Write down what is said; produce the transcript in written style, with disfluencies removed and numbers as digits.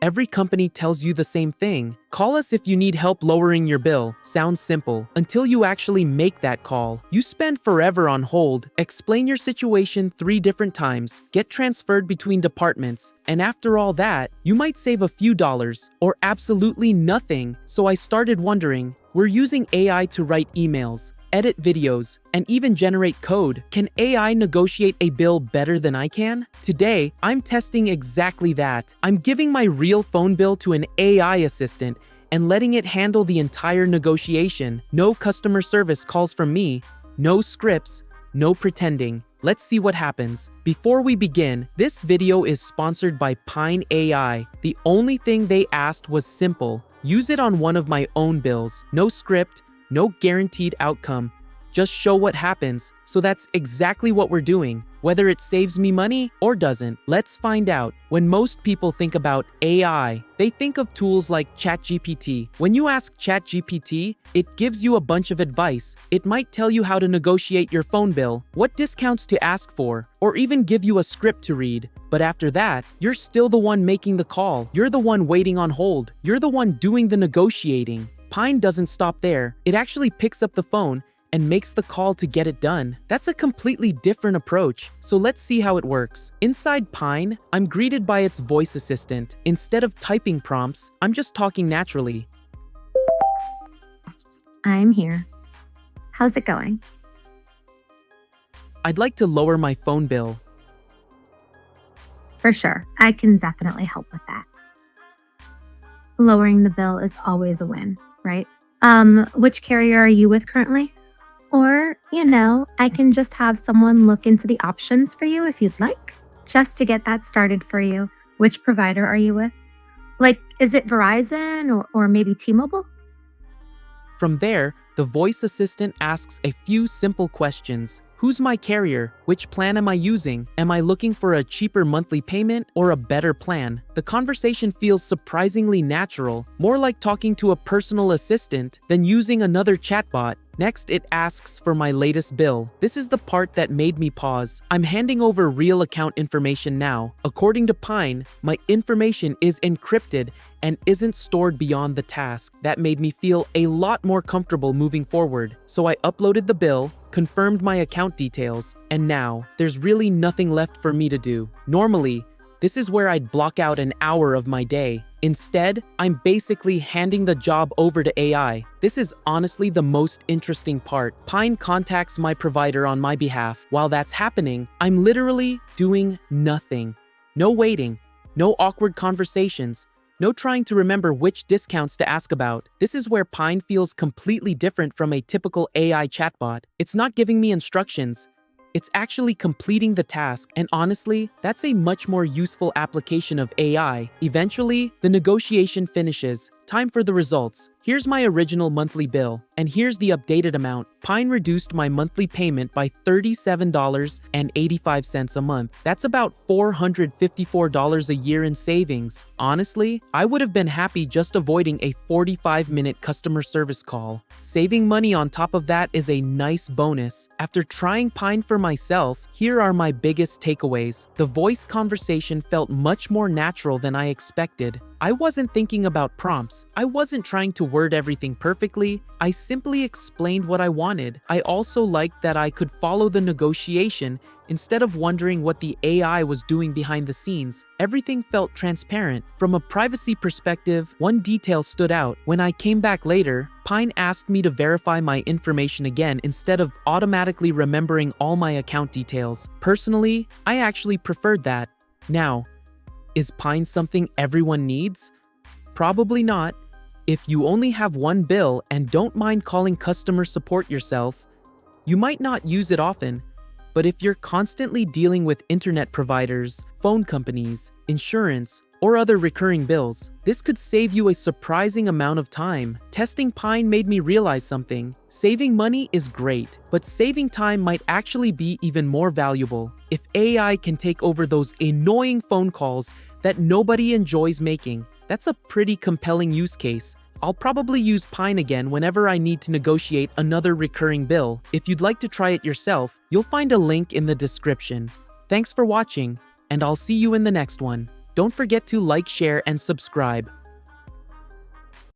Every company tells you the same thing. Call us if you need help lowering your bill. Sounds simple. Until you actually make that call. You spend forever on hold, explain your situation 3 different times, get transferred between departments, and after all that, you might save a few dollars or absolutely nothing. So I started wondering, we're using AI to write emails, edit videos, and even generate code. Can AI negotiate a bill better than I can? Today, I'm testing exactly that. I'm giving my real phone bill to an AI assistant and letting it handle the entire negotiation. No customer service calls from me, no scripts, no pretending. Let's see what happens. Before we begin, this video is sponsored by Pine AI. The only thing they asked was simple. Use it on one of my own bills. No script, no guaranteed outcome. Just show what happens. So that's exactly what we're doing. Whether it saves me money or doesn't, let's find out. When most people think about AI, they think of tools like ChatGPT. When you ask ChatGPT, it gives you a bunch of advice. It might tell you how to negotiate your phone bill, what discounts to ask for, or even give you a script to read. But after that, you're still the one making the call. You're the one waiting on hold. You're the one doing the negotiating. Pine doesn't stop there. It actually picks up the phone and makes the call to get it done. That's a completely different approach. So let's see how it works. Inside Pine, I'm greeted by its voice assistant. Instead of typing prompts, I'm just talking naturally. I'm here. How's it going? I'd like to lower my phone bill. For sure. I can definitely help with that. Lowering the bill is always a win, right? Which carrier are you with currently? Or, I can just have someone look into the options for you if you'd like, just to get that started for you. Which provider are you with? Like, is it Verizon or maybe T-Mobile? From there, the voice assistant asks a few simple questions. Who's my carrier? Which plan am I using? Am I looking for a cheaper monthly payment or a better plan? The conversation feels surprisingly natural, more like talking to a personal assistant than using another chatbot. Next, it asks for my latest bill. This is the part that made me pause. I'm handing over real account information now. According to Pine, my information is encrypted and isn't stored beyond the task. That made me feel a lot more comfortable moving forward. So I uploaded the bill, confirmed my account details, and now there's really nothing left for me to do. Normally, this is where I'd block out an hour of my day. Instead, I'm basically handing the job over to AI. This is honestly the most interesting part. Pine contacts my provider on my behalf. While that's happening, I'm literally doing nothing. No waiting, no awkward conversations, no trying to remember which discounts to ask about. This is where Pine feels completely different from a typical AI chatbot. It's not giving me instructions. It's actually completing the task, and honestly, that's a much more useful application of AI. Eventually, the negotiation finishes. Time for the results. Here's my original monthly bill, and here's the updated amount. Pine reduced my monthly payment by $37.85 a month. That's about $454 a year in savings. Honestly, I would have been happy just avoiding a 45-minute customer service call. Saving money on top of that is a nice bonus. After trying Pine for myself, here are my biggest takeaways. The voice conversation felt much more natural than I expected. I wasn't thinking about prompts. I wasn't trying to word everything perfectly. I simply explained what I wanted. I also liked that I could follow the negotiation instead of wondering what the AI was doing behind the scenes. Everything felt transparent. From a privacy perspective, one detail stood out. When I came back later, Pine asked me to verify my information again instead of automatically remembering all my account details. Personally, I actually preferred that. Now, is Pine something everyone needs? Probably not. If you only have one bill and don't mind calling customer support yourself, you might not use it often. But if you're constantly dealing with internet providers, phone companies, insurance, or other recurring bills, this could save you a surprising amount of time. Testing Pine made me realize something. Saving money is great, but saving time might actually be even more valuable. If AI can take over those annoying phone calls that nobody enjoys making, that's a pretty compelling use case. I'll probably use Pine again whenever I need to negotiate another recurring bill. If you'd like to try it yourself, you'll find a link in the description. Thanks for watching, and I'll see you in the next one. Don't forget to like, share, and subscribe.